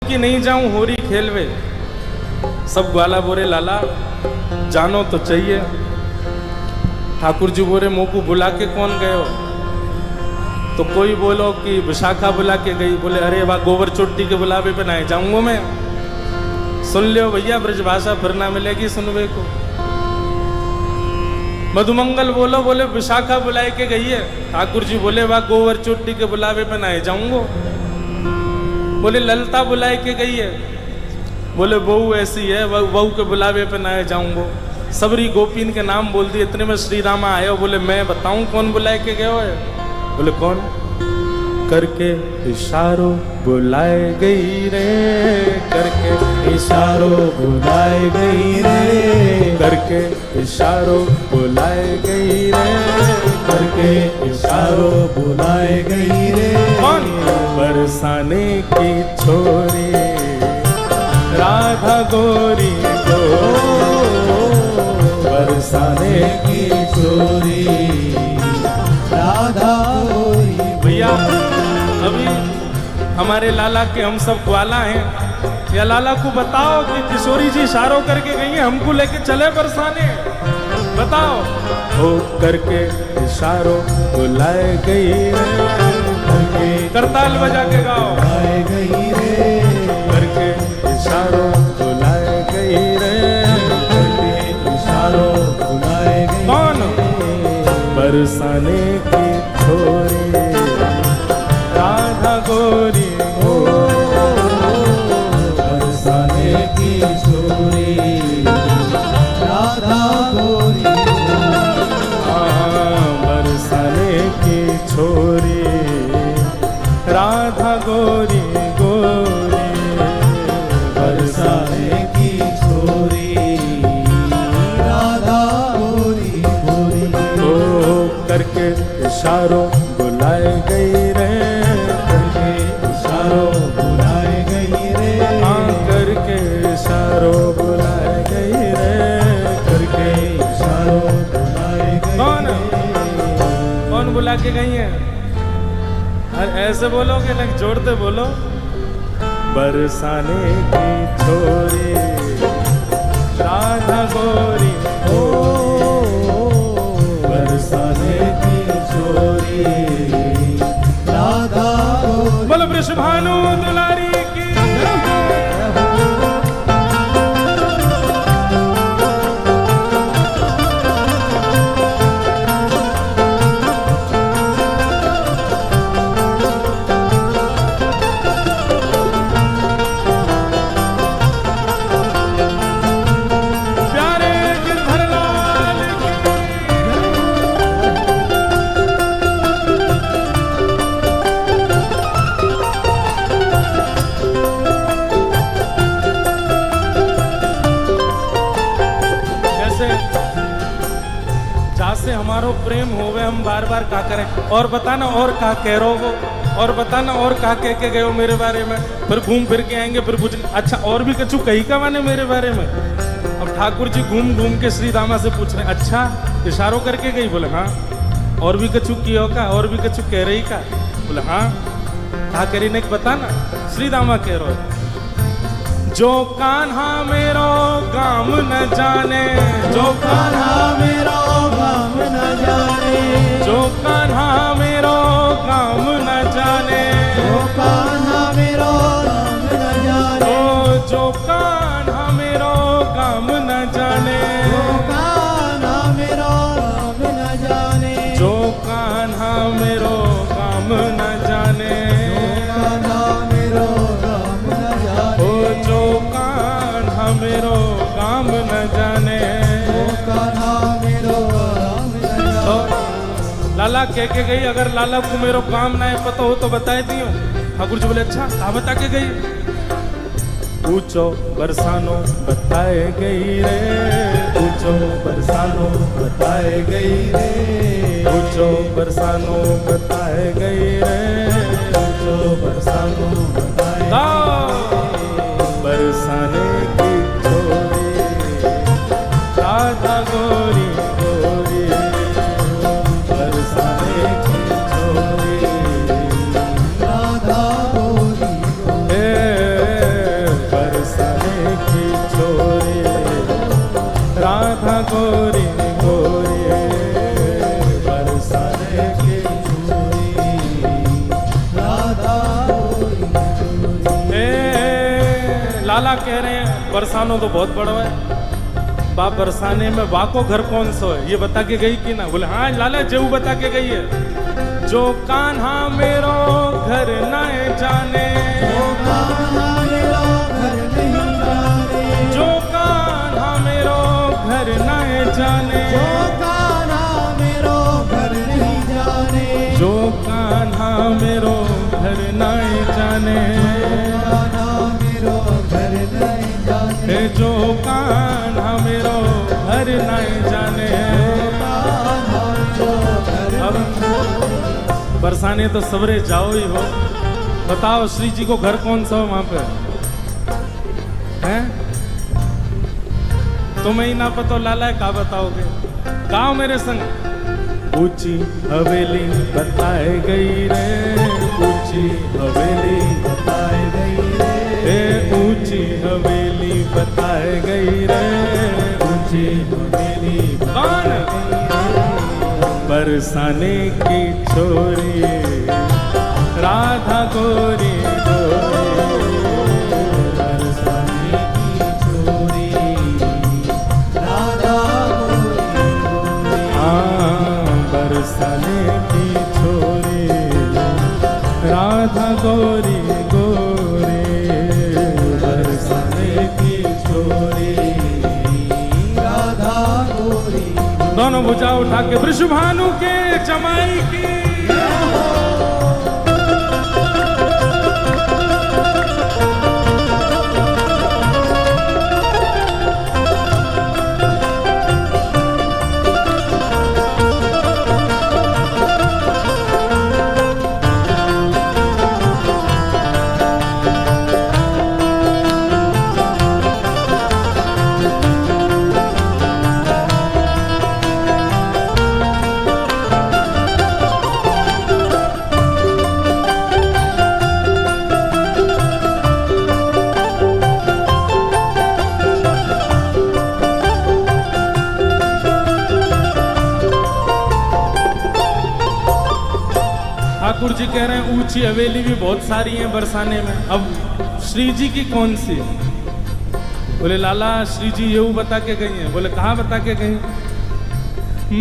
कि नहीं जाऊं होरी खेलवे। सब ग्वाला बोरे लाला जानो तो चाहिए। ठाकुर जी बोरे मोह को बुला के कौन गए हो? तो कोई बोलो कि विशाखा बुला के गई। बोले अरे वाह, गोबर चोटी के बुलावे पे ना जाऊंगा मैं। सुन लियो भैया, ब्रजभाषा फिर ना मिलेगी सुनवे को। मधुमंगल बोलो, बोले विशाखा बुलाए के गई है। ठाकुर जी बोले वाह, गोबर चोटी के बुलावे पे ना जाऊंगा। बोले ललता बुलाए के गई है। बोले बहू ऐसी है, बहू के बुलावे पे ना जाऊंगा। सबरी गोपीन के नाम बोल दिए। इतने में श्री रामा आए। बोले मैं बताऊं कौन बुलाए के गए हो? बोले कौन? करके इशारों बुलाए गई रे, करके इशारों बुलाए गई रे, करके इशारों बुलाए गई रे, करके इशारों बुलाए गई रे। कौन? बरसाने की छोरी राधा गोरी को, बरसाने की छोरी राधा गोरी। भैया अभी हमारे लाला के हम सब ग्वाला हैं। या लाला को बताओ कि किशोरी जी इशारों करके गई हैं, हमको लेके चले बरसाने। बताओ। हो करके इशारों बुलाए गई रे, करताल बजा के गाओ। बुलाए गई रे, करके इशारों बुलाए गई रे, करके इशारों बुलाए गई। कौन? बरसाने की छोरी राधा गोरी हो, बरसाने की छोरी राधा गोरी। बरसाने की छोरी राधा गोरी गोरी, बरसाने की छोरी राधा गोरी गोरी। ओ करके इशारों बुलाए गई रे, करके इशारों बुलाए गई रे, हाँ करके इशारों बुलाए गई रे, करके इशारों बुलाए गई। कौन? कौन बुला के गई है? अरे ऐसे बोलोगे ना, जोड़ते बोलो। बरसाने की छोरी राधा गोरी ओ बरसाने की छोरी राधा गोरी। बोलो वृषभानु दुलारी की। प्यारे गिरधरलाल की। जैसे जासे हमारो प्रेम होवे, हम बार बार का करें। और बताना और का कह रहो हो, और बताना और का कह के गए हो मेरे बारे में। फिर घूम फिर के आएंगे, फिर पूछ अच्छा और भी कछु कही का माने मेरे बारे में। अब ठाकुर जी घूम घूम के श्री रामा से पूछ रहे, अच्छा इशारों करके गई? बोले हाँ। और भी कछु कियो का? और भी कछु कह रही का? बोले हाँ। कहा करी ने बताना। श्री रामा कह रहे, जो कान्हा मेरो काम न जाने, जो कान्हा मेरो काम न जाने, जो कान्हा मेरो काम न जाने, जो कान्हा मेरो काम न जाने, ओ जो कान्हा मेरो काम न जाने, जो कान्हा मेरो काम न जाने, जो कान्हा मेरो काम न जाने, कान्हा मेरो काम न जाने, ओ जो कान्हा मेरो काम न जाने। जो कान्हा मेरो काम न जाने। लाला कह के गई, अगर लाला को मेरो काम ना है पता हो तो बताए दियो। ठाकुर जी बोले अच्छा, कहा बता के गई? पूछो बरसानो बताए गई रे, पूछो बरसानो बताए गई रे, पूछो बरसानो बताए गई रे, पूछो बरसानो बताए बरसाने की छोरी राधा गोरी गोरी, बरसाने की छोरी राधा गोरी गोरी। लाला कह रहे हैं बरसानो तो बहुत बड़ा है, बाप बरसाने में बा को घर कौन सा है ये बता के गई कि ना? बोले हाँ लाला जेऊ बता के गई है। जो कान्हा मेरो घर न जाने, जो कान्हा मेरो घर नहीं जाने, जो कान्हा मेरो घर न जाने, जो कान्हा मेरो घर नहीं जाने, जो कान्हा मेरो घर न जाने, कान्हा मेरो घर नहीं जाने, हे जो कान्हा मेरो घर न जाने। कान्हा मेरो घर अब बरसाने तो सवरे जाओ ही हो, बताओ श्री जी को घर कौन सा हो वहां पे हैं? तुम्हें ही ना पता लाला का बताओगे? गाओ मेरे संग। ऊंची हवेली बताए गई रे, ऊंची हवेली बताए गई रे, ए ऊंची हवेली बताए गई रे, ऊंची हवेली कौन? बरसाने की छोरी राधा गोरी गोरी, बरसाने की छोरी राधा गोरी गोरी, हाँ बरसाने की छोरी राधा गोरी गोरी, बरसाने की छोरी राधा गोरी। दोनों भुजा उठा के वृषभानु के जमाई की। ठाकुर जी कह रहे हैं ऊंची हवेली भी बहुत सारी हैं बरसाने में, अब श्री जी की कौन सी? बोले लाला श्री जी ये बता के गई हैं। बोले कहाँ बता के गई?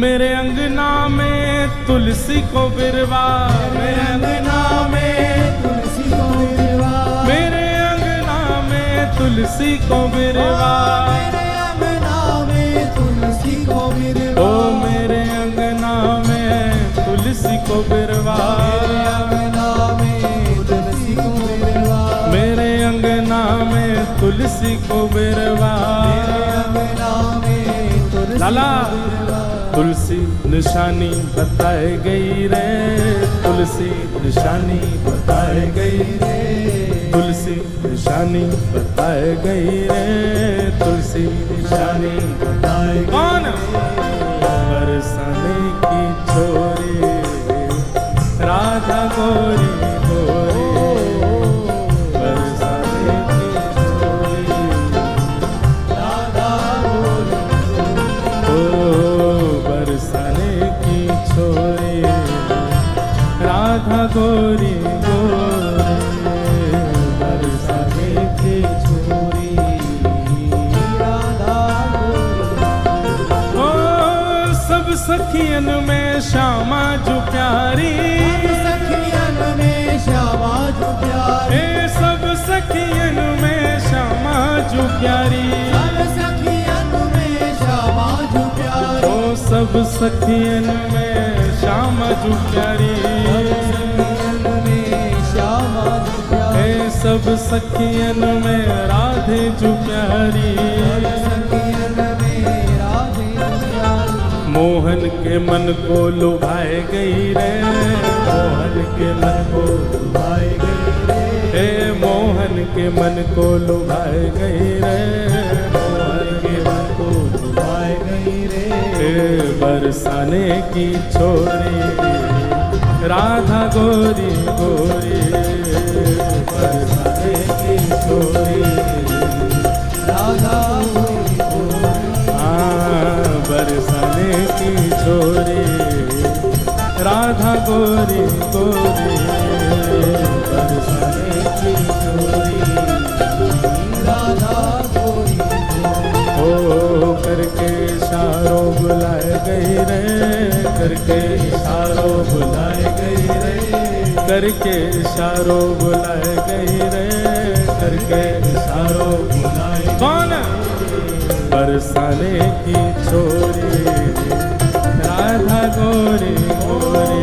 मेरे अंगना में तुलसी को बिरवा, मेरे अंगना में तुलसी को बिरवा, मेरे अंगना में तुलसी को बिरवा, मेरे अंगना में तुलसी को बिरवा, ओ मेरे अंगना में तुलसी को बिरवा, मेरे अंगना में तुलसी को बिरवा, मेरे अंगना में तुलसी को बिरवा। लाला तुलसी निशानी बताए गई रे, तुलसी निशानी बताए गई रे, तुलसी निशानी बताए गई रे, तुलसी निशानी बताए गई। कौन? बरसाने की छोरी राधा गोरी गोरी, बरसाने की छोरी राधा गोरी, ओ बरसाने की छोरी राधा गोरी गोरी, बरसाने की छोरी राधा गोरी। ओ सब सखियन में श्यामा जो प्यारी, सखियन में श्यामा जो प्यारी, ए सब सखियन में श्यामा जो प्यारी, सब सखियन में श्यामा जो प्यारी, ओ सब सखियन में श्यामा जो प्यारी, सखियन में श्यामा जो प्यारी, ए सब सखियन में राधे जो प्यारी, सखियन में राधे जो प्यारी, मोहन के मन को लुभाए गई रे, मोहन के मन को लुभाए गई रे, हे मोहन के मन को लुभाए गई रे, मोहन के मन को लुभाए गई रे, हे बरसाने की छोरी राधा गोरी गोरी, बरसाने की छोरी राधा गोरी गोरी, हाँ बरसाने की छोरी राधा गोरी गोरी, बरसाने की छोरी राधा करके इशारों बुलाए कौन बरसाने की छोरी राधा गोरी गोरी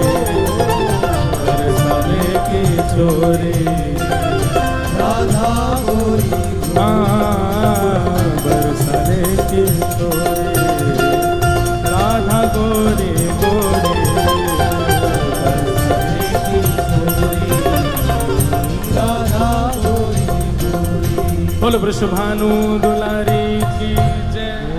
बरसाने की छोरी राधा गोरी बरसाने की छोरी राधा गोरी गोरी बरसाने की छोरी राधा गोरी गोरी बोल वृषभानु दुलारी